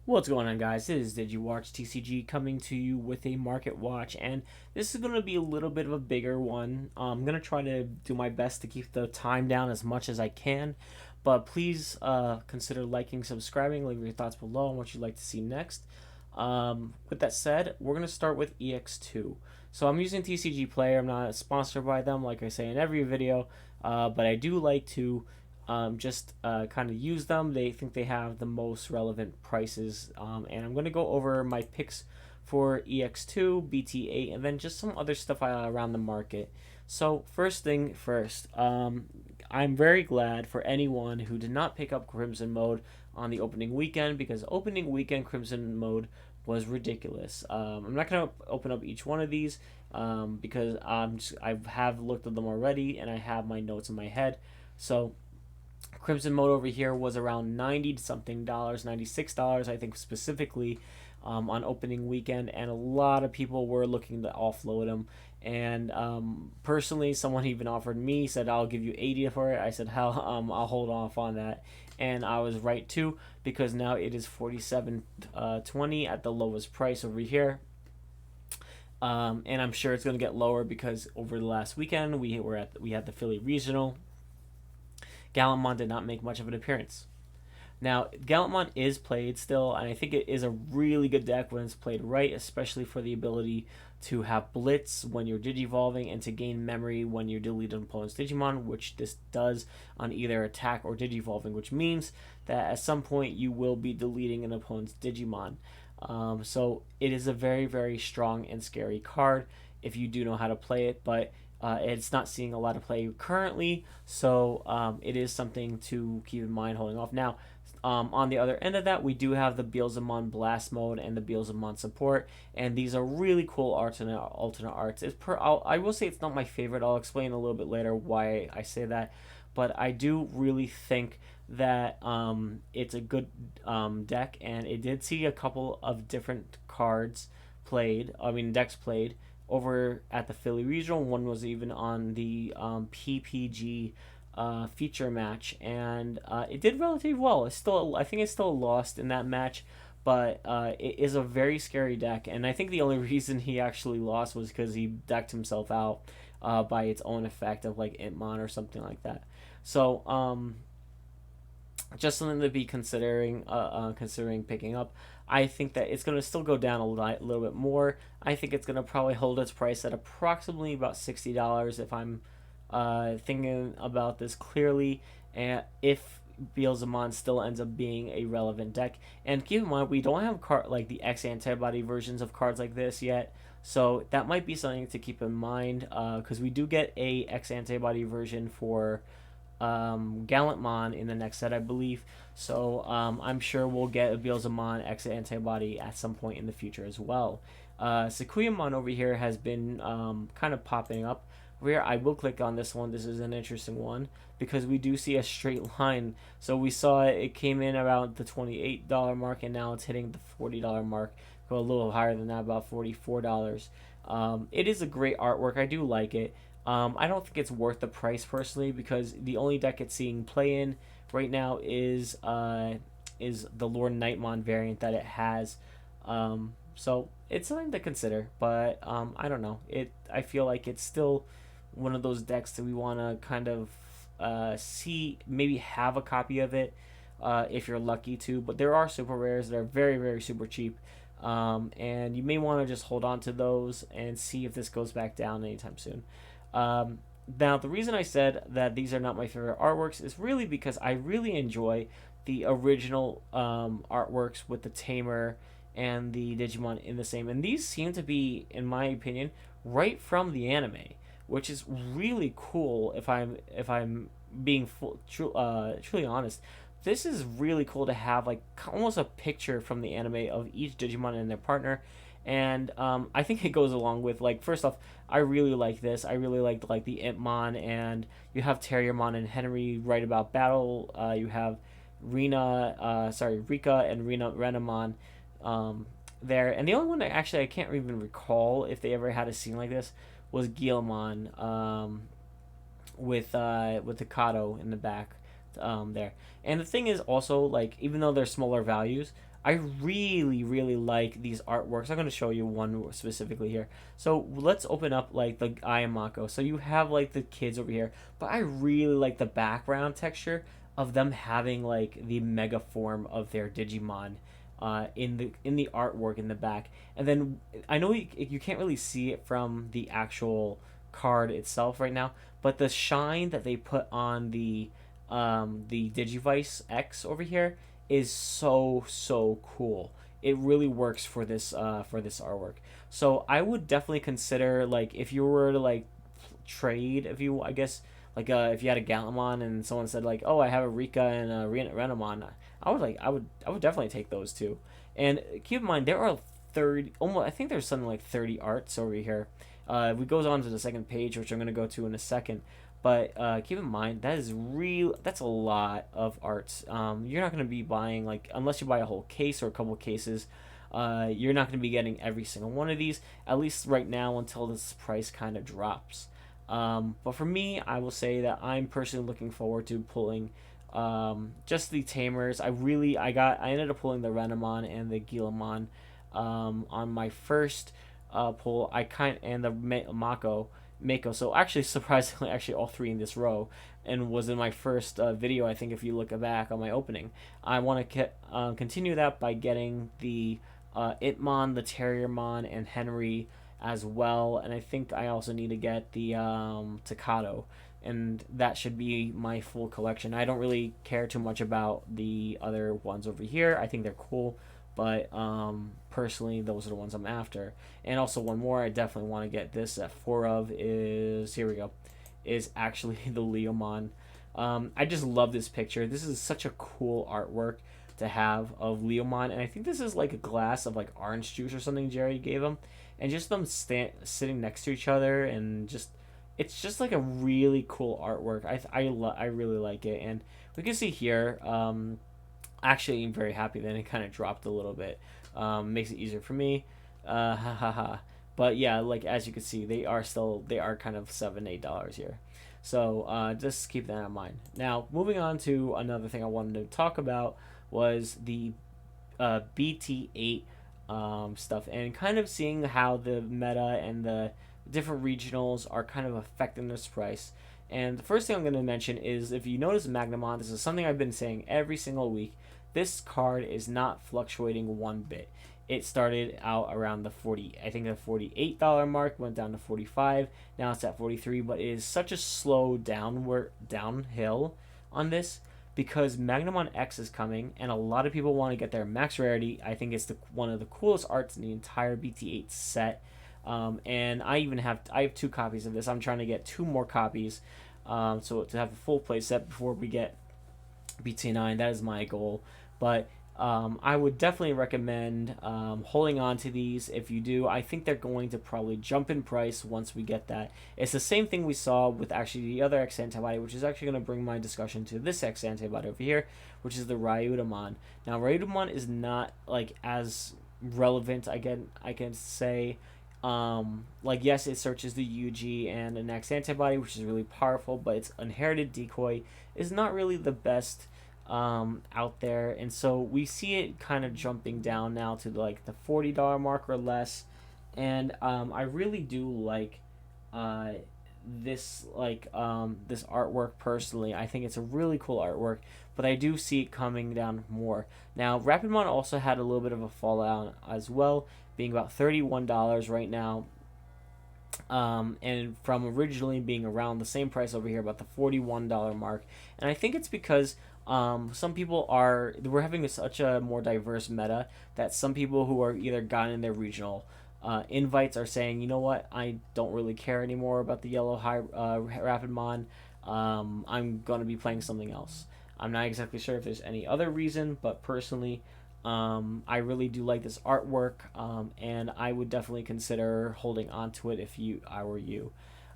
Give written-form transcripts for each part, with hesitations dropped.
What's going on, guys? It is DigiWatch TCG coming to you with a market watch, and this is going to be a little bit of a bigger one. I'm going to try to do my best to keep the time down as much as I can, but please consider liking, subscribing, leave your thoughts below on what you'd like to see next. With that said, we're going to start with EX-2. So I'm using TCG Player. I'm not sponsored by them, like I say in every video, but I do like to just kind of use them. They think they have the most relevant prices, and I'm going to go over my picks for EX-2, BT8, and then just some other stuff around the market. So first thing first, I'm very glad for anyone who did not pick up Crimson Mode on the opening weekend, because opening weekend Crimson Mode was ridiculous. I'm not going to open up each one of these because I have looked at them already and I have my notes in my head. So Crimson Mode over here was around 90 something dollars, $96, I think specifically, on opening weekend, and a lot of people were looking to offload them. And personally, someone even offered me, said, I'll give you 80 for it. I said, hell, I'll hold off on that. And I was right too, because now it is 47.20 at the lowest price over here. And I'm sure it's going to get lower because over the last weekend we had the Philly Regional. Gallantmon did not make much of an appearance. Now, Gallantmon is played still, and I think it is a really good deck when it's played right, especially for the ability to have Blitz when you're Digivolving and to gain memory when you're deleting an opponent's Digimon, which this does on either attack or Digivolving, which means that at some point you will be deleting an opponent's Digimon. So it is a very, very strong and scary card if you do know how to play it, but it's not seeing a lot of play currently, so it is something to keep in mind holding off. Now, on the other end of that, we do have the Beelzemon Blast Mode and the Beelzemon Support, and these are really cool alternate arts. I will say it's not my favorite. I'll explain a little bit later why I say that, but I do really think that it's a good deck, and it did see a couple of different decks played over at the Philly Regional. One was even on the PPG feature match, and it did relatively well. I think it's still lost in that match, but it is a very scary deck, and I think the only reason he actually lost was because he decked himself out by its own effect of like Intmon or something like that. So just something to be considering picking up. I think that it's going to still go down a little bit more. I think it's going to probably hold its price at approximately about $60 if I'm thinking about this clearly, and if Beelzemon still ends up being a relevant deck. And keep in mind, we don't have like the X antibody versions of cards like this yet, so that might be something to keep in mind, because we do get a X antibody version for Gallantmon in the next set, I believe. So I'm sure we'll get a Beelzemon X antibody at some point in the future as well. Sequoiamon over here has been kind of popping up. Here, I will click on this one. This is an interesting one because we do see a straight line. So we saw it came in around the $28 mark, and now it's hitting the $40 mark. Go a little higher than that, about $44. It is a great artwork. I do like it. I don't think it's worth the price personally, because the only deck it's seeing play in right now is the Lord Nightmon variant that it has. So it's something to consider, but I don't know. I feel like it's still one of those decks that we want to kind of see, maybe have a copy of it if you're lucky to. But there are super rares that are very, very super cheap, and you may want to just hold on to those and see if this goes back down anytime soon. Now, the reason I said that these are not my favorite artworks is really because I really enjoy the original artworks with the Tamer and the Digimon in the same, and these seem to be, in my opinion, right from the anime, which is really cool. If I'm being truly honest, this is really cool to have like almost a picture from the anime of each Digimon and their partner. And I think it goes along with, like, first off, I really like this. I really liked like the Impmon, and you have Terriermon and Henry right about battle. You have Rika and Renamon there. And the only one that actually I can't even recall if they ever had a scene like this was Guillemon with the Kato in the back. there. And the thing is also, like, even though they're smaller values, I really, really like these artworks. I'm going to show you one specifically here. So let's open up like the Ayamako. So you have like the kids over here, but I really like the background texture of them having like the mega form of their Digimon in the artwork in the back. And then I know you can't really see it from the actual card itself right now, but the shine that they put on the Digivice X over here is so cool. It really works for this artwork. So I would definitely consider, like, if you were to like trade, if you, I guess, like, if you had a Galamon and someone said like, oh, I have a Rika and a Renamon, I would definitely take those two. And keep in mind there are 30, almost, I think there's something like 30 arts over here. If we goes on to the second page, which I'm gonna go to in a second, but keep in mind that is real. That's a lot of arts. You're not gonna be buying, like, unless you buy a whole case or a couple cases. You're not gonna be getting every single one of these, at least right now, until this price kind of drops. But for me, I will say that I'm personally looking forward to pulling just the tamers. I ended up pulling the Renamon and the Gilamon on my first pull. And the Mako. So actually, surprisingly, actually all three in this row, and was in my first video. I think if you look back on my opening, I want to continue that by getting the Itmon, the Terriermon, and Henry as well. And I think I also need to get the Takato, and that should be my full collection. I don't really care too much about the other ones over here. I think they're cool, but personally, those are the ones I'm after. And also one more I definitely want to get this at 4 of is, here we go, is actually the Leomon. I just love this picture. This is such a cool artwork to have of Leomon, and I think this is like a glass of like orange juice or something Jerry gave him, and just them sitting next to each other, and just, it's just like a really cool artwork. I really like it. And we can see here, actually I'm very happy that it kind of dropped a little bit. Makes it easier for me. But yeah, like, as you can see, they are kind of $7-8 here. So just keep that in mind. Now, moving on to another thing I wanted to talk about was the BT8 stuff, and kind of seeing how the meta and the different regionals are kind of affecting this price. And the first thing I'm going to mention is, if you notice Magnamon, this is something I've been saying every single week, this card is not fluctuating one bit. It started out around the $48 mark, went down to 45, now it's at 43, but it is such a slow downhill on this, because Magnamon X is coming, and a lot of people want to get their max rarity. I think it's one of the coolest arts in the entire BT8 set. And I have 2 copies of this. I'm trying to get 2 more copies, so to have a full play set before we get BT9. That is my goal. But I would definitely recommend holding on to these. If you do, I think they're going to probably jump in price once we get that. It's the same thing we saw with actually the other X antibody, which is actually going to bring my discussion to this X antibody over here, which is the Ryudamon. Now, Ryudamon is not like as relevant, I can say. Like, yes, it searches the UG and an X antibody, which is really powerful, but its inherited decoy is not really the best out there, and so we see it kind of jumping down now to like the $40 mark or less. And I really do like this artwork personally. I think it's a really cool artwork, but I do see it coming down more. Now, Rapidmon also had a little bit of a fallout as well, being about $31 right now, and from originally being around the same price over here, about the $41 mark. And I think it's because some people we're having such a more diverse meta that some people who are either gotten in their regional invites are saying, you know what, I don't really care anymore about the yellow Rapidmon. I'm going to be playing something else. I'm not exactly sure if there's any other reason, but personally, I really do like this artwork, and I would definitely consider holding on to it if I were you.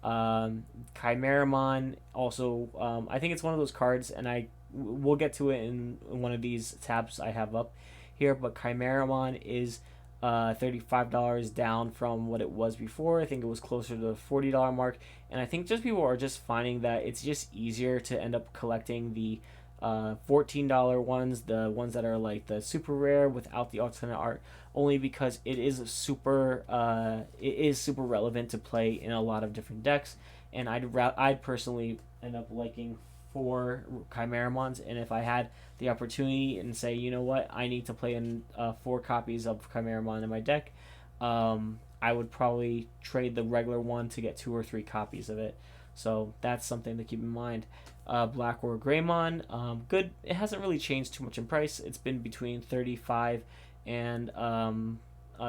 Chimeramon also, I think it's one of those cards, and we'll get to it in one of these tabs I have up here, but Chimeramon is $35 down from what it was before. I think it was closer to the $40 mark, and I think just people are just finding that it's just easier to end up collecting the $14 ones, the ones that are like the super rare without the alternate art, only because it is super relevant to play in a lot of different decks, and I'd personally end up liking 4 Chimeramons, and if I had the opportunity and say, you know what, I need to play in 4 copies of Chimeramon in my deck, I would probably trade the regular one to get 2 or 3 copies of it. So that's something to keep in mind. Black or Greymon, good. It hasn't really changed too much in price. It's been between 35 and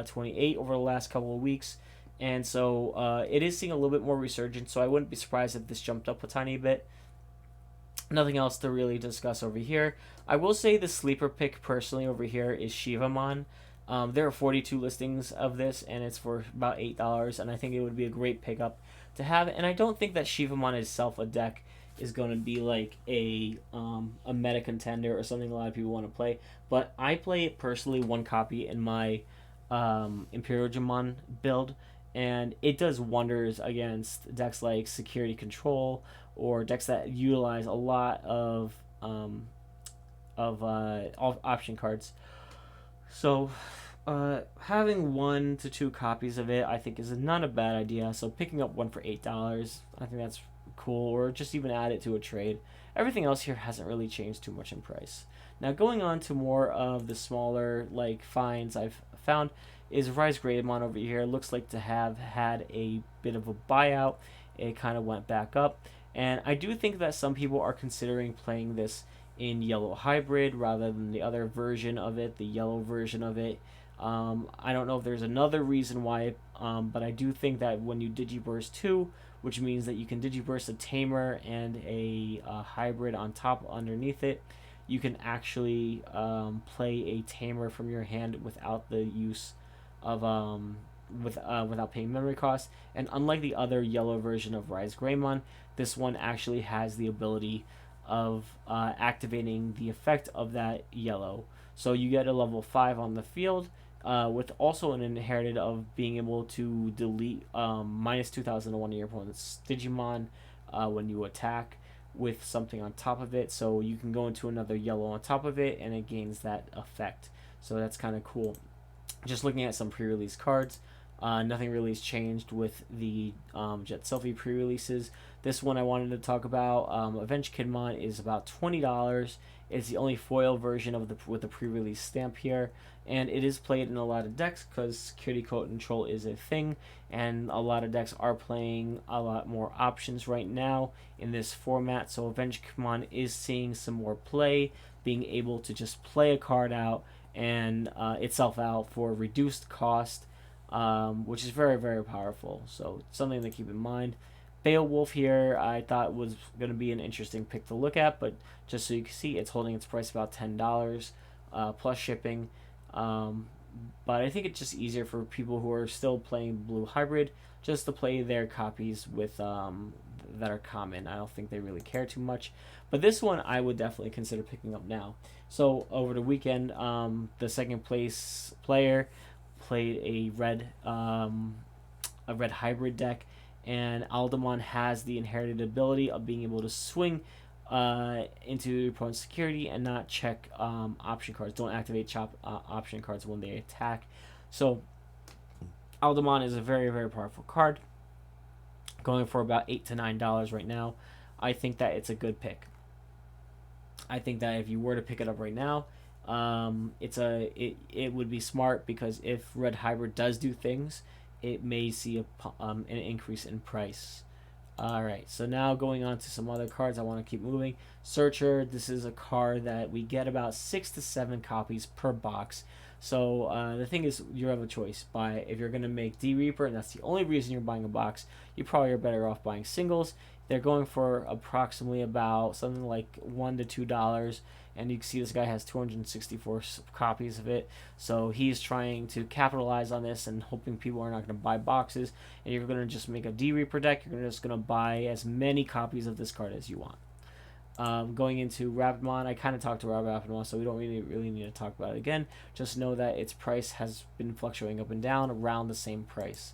28 over the last couple of weeks. And so it is seeing a little bit more resurgence, so I wouldn't be surprised if this jumped up a tiny bit. Nothing else to really discuss over here. I will say the sleeper pick personally over here is Shivamon. There are 42 listings of this, and it's for about $8, and I think it would be a great pickup to have. And I don't think that Shivamon itself, a deck, is going to be like a meta contender or something a lot of people want to play. But I play it personally 1 copy in my Imperial Digimon build, and it does wonders against decks like Security Control or decks that utilize a lot of option cards. So having 1 to 2 copies of it, I think, is not a bad idea. So picking up one for $8, I think that's cool, or just even add it to a trade. Everything else here hasn't really changed too much in price. Now going on to more of the smaller like finds I've found is Rise Greymon over here. Looks like to have had a bit of a buyout. It kind of went back up, and I do think that some people are considering playing this in yellow hybrid rather than the other version of it, the yellow version of it. I don't know if there's another reason why, but I do think that when you Digiburst 2, which means that you can Digiburst a Tamer and a hybrid on top underneath it, you can actually play a Tamer from your hand without the use of without paying memory cost. And unlike the other yellow version of Rise Greymon, this one actually has the ability of activating the effect of that yellow. So you get a level 5 on the field, with also an inherited of being able to delete minus 2,000 to one of your opponent's Digimon when you attack with something on top of it. So you can go into another yellow on top of it, and it gains that effect. So that's kind of cool. Just looking at some pre-release cards, nothing really has changed with the Jet Selfie pre-releases. This one I wanted to talk about, Avenged Kidmon, is about $20. It's the only foil version of with the pre-release stamp here, and it is played in a lot of decks because security code control is a thing, and a lot of decks are playing a lot more options right now in this format. So Avenged Kidmon is seeing some more play, being able to just play a card out and itself out for reduced cost, which is very, very powerful. So something to keep in mind. Beowulf here I thought was going to be an interesting pick to look at, but just so you can see, it's holding its price about $10 plus shipping. But I think it's just easier for people who are still playing Blue Hybrid just to play their copies with that are common. I don't think they really care too much. But this one I would definitely consider picking up now. So over the weekend, the second place player played a red hybrid deck, and Aldemon has the inherited ability of being able to swing into your opponent's security and not check option cards. Don't activate option cards when they attack. So Aldemon is a very, very powerful card, going for about $8 to $9 right now. I think that it's a good pick. I think that if you were to pick it up right now, it would be smart, because if Red Hybrid does do things, it may see an increase in price. Alright, so now going on to some other cards, I want to keep moving. Searcher, this is a card that we get about 6 to 7 copies per box. So the thing is, you have a choice. If you're going to make D-Reaper, and that's the only reason you're buying a box, you probably are better off buying singles. They're going for approximately about something like $1 to $2, and you can see this guy has 264 copies of it. So he's trying to capitalize on this and hoping people are not going to buy boxes, and you're going to just make a D-Reaper deck. You're just going to buy as many copies of this card as you want. Going into Rapidmon, I kind of talked to Rapidmon, so we don't really need to talk about it again. Just know that its price has been fluctuating up and down around the same price.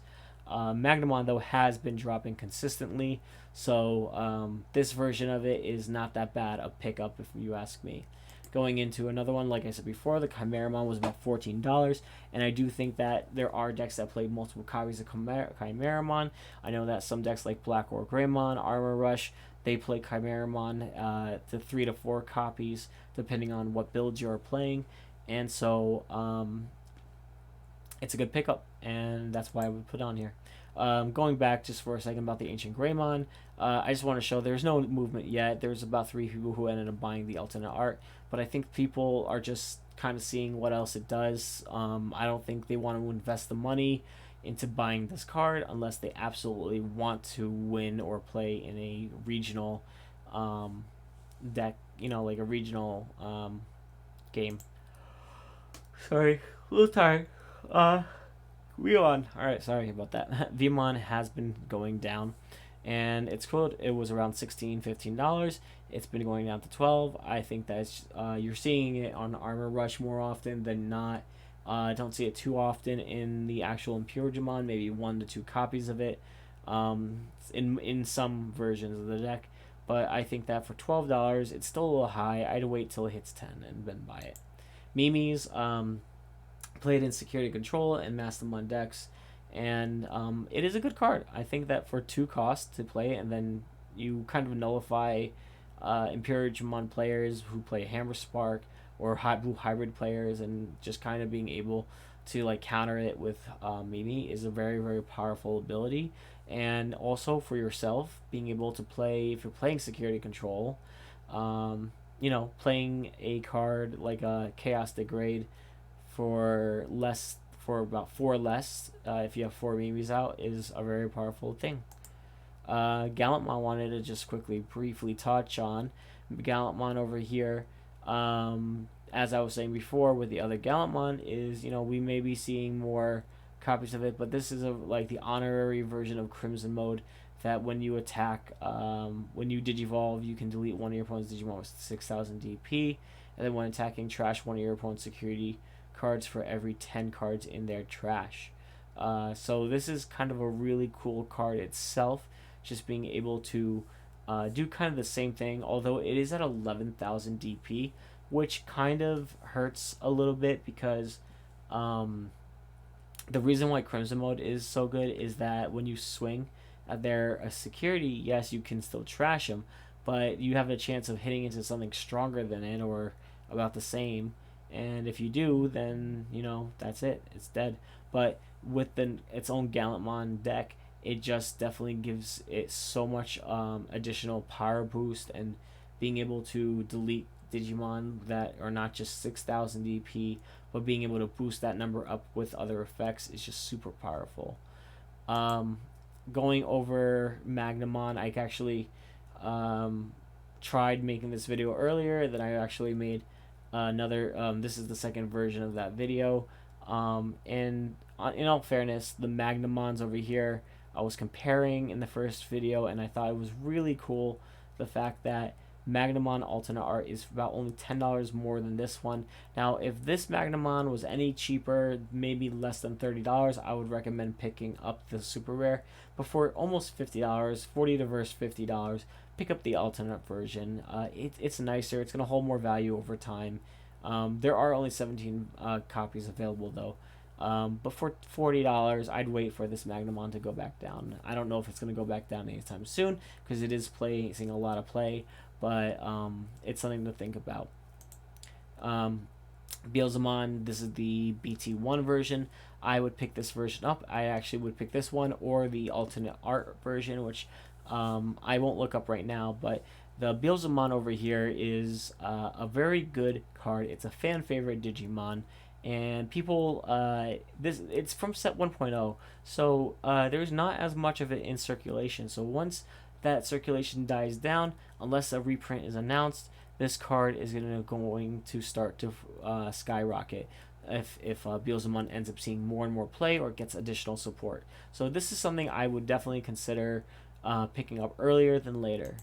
Magnamon, though, has been dropping consistently, so this version of it is not that bad a pickup, if you ask me. Going into another one, like I said before, the Chimeramon was about $14, and I do think that there are decks that play multiple copies of Chimeramon. I know that some decks like Black or Greymon, Armor Rush, they play Chimeramon to 3 to 4 copies, depending on what build you're playing, and so it's a good pickup, and that's why I would put on here. Going back just for a second about the Ancient Greymon, I just want to show there's no movement yet. There's about 3 people who ended up buying the alternate art, but I think people are just kind of seeing what else it does. I don't think they want to invest the money into buying this card unless they absolutely want to win or play in a regional deck, like a regional game. Sorry, a little tired. Veemon. Alright, sorry about that. Veemon has been going down, and it's quote, it was around $16-15. It's been going down to 12. I think that's you're seeing it on Armor Rush more often than not. I don't see it too often in the actual Impurigimon, maybe 1 to 2 copies of it in some versions of the deck. But I think that for $12, it's still a little high. I'd wait till it hits 10 and then buy it. Mimi's played in Security Control and Mastermind decks, and it is a good card. I think that for 2 costs to play, and then you kind of nullify Impurigimon players who play Hammer Spark or Blue Hybrid players, and just kind of being able to like counter it with Mimi is a very, very powerful ability. And also for yourself, being able to play, if you're playing Security Control, playing a card like a Chaos Degrade for about 4 less, if you have 4 Mimis out, is a very powerful thing. Gallantmon wanted to just quickly, briefly touch on. Gallantmon over here, as I was saying before with the other Gallantmon, is, we may be seeing more copies of it, but this is like the honorary version of Crimson Mode, that when you attack, when you Digivolve, you can delete one of your opponent's Digimon with 6,000 DP, and then when attacking, trash one of your opponent's security cards for every 10 cards in their trash. So this is kind of a really cool card itself, just being able to do kind of the same thing, although it is at 11,000 DP, which kind of hurts a little bit, because the reason why Crimson Mode is so good is that when you swing at their security, yes, you can still trash them, but you have a chance of hitting into something stronger than it or about the same. And if you do, then that's it, it's dead. But with its own Gallantmon deck, it just definitely gives it so much additional power boost, and being able to delete Digimon that are not just 6,000 DP, but being able to boost that number up with other effects is just super powerful. Going over Magnamon, I actually tried making this video earlier, then I actually made another, this is the second version of that video, and in all fairness, the Magnamons over here I was comparing in the first video, and I thought it was really cool the fact that Magnamon alternate art is about only $10 more than this one. Now, if this Magnamon was any cheaper, maybe less than $30, I would recommend picking up the super rare. But for almost $50, $40 to verse $50, pick up the alternate version. It's nicer. It's going to hold more value over time. There are only 17 copies available, though. But for $40, I'd wait for this Magnamon to go back down. I don't know if it's going to go back down anytime soon, because it is seeing a lot of play, but it's something to think about. Beelzemon, this is the BT1 version. I would pick this version up. I actually would pick this one or the alternate art version, which I won't look up right now, but the Beelzemon over here is a very good card. It's a fan favorite Digimon, and people, it's from set 1.0, so there's not as much of it in circulation. So once that circulation dies down, unless a reprint is announced, this card is going to start to skyrocket if Beelzemon ends up seeing more and more play or gets additional support. So this is something I would definitely consider picking up earlier than later.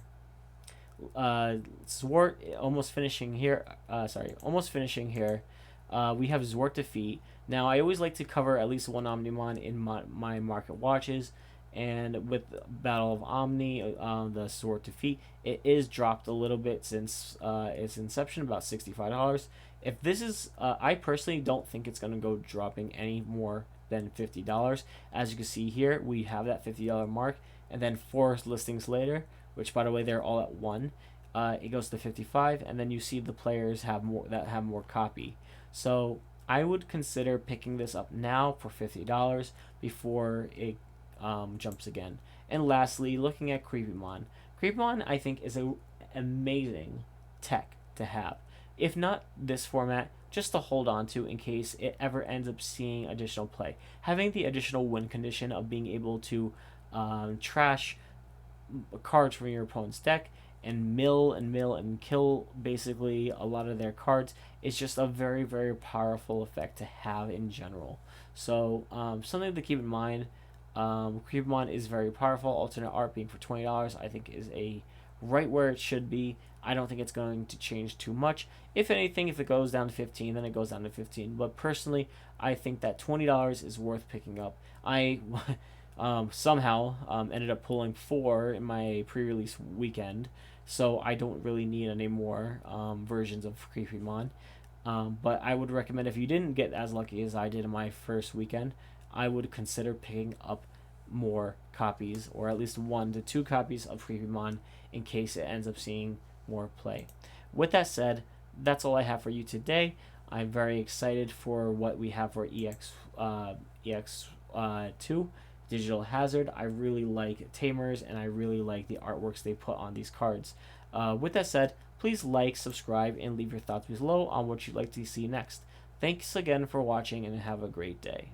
Swart almost finishing here. We have Zork Defeat. Now, I always like to cover at least one Omnimon in my market watches, and with Battle of Omni, the Zork Defeat, it is dropped a little bit since its inception, about $65. If this is, I personally don't think it's going to go dropping any more than $50. As you can see here, we have that $50 mark, and then 4 listings later, which by the way they're all at 1, it goes to 55, and then you see the players have more copy. So I would consider picking this up now for $50 before it jumps again. And lastly, looking at Creepymon. Creepymon, I think, is an amazing tech to have. If not this format, just to hold on to in case it ever ends up seeing additional play. Having the additional win condition of being able to trash cards from your opponent's deck and mill and kill basically a lot of their cards is just a very, very powerful effect to have in general. So something to keep in mind. Creepmon is very powerful. Alternate art being for $20, I think, is a right where it should be. I don't think it's going to change too much. If anything, if it goes down to 15, then it goes down to 15. But personally, I think that $20 is worth picking up. I somehow ended up pulling 4 in my pre-release weekend, so I don't really need any more versions of Creepymon. But I would recommend, if you didn't get as lucky as I did in my first weekend, I would consider picking up more copies, or at least 1 to 2 copies of Creepymon in case it ends up seeing more play. With that said, that's all I have for you today. I'm very excited for what we have for EX-2 Digital Hazard. I really like Tamers, and I really like the artworks they put on these cards. With that said, please like, subscribe, and leave your thoughts below on what you'd like to see next. Thanks again for watching, and have a great day.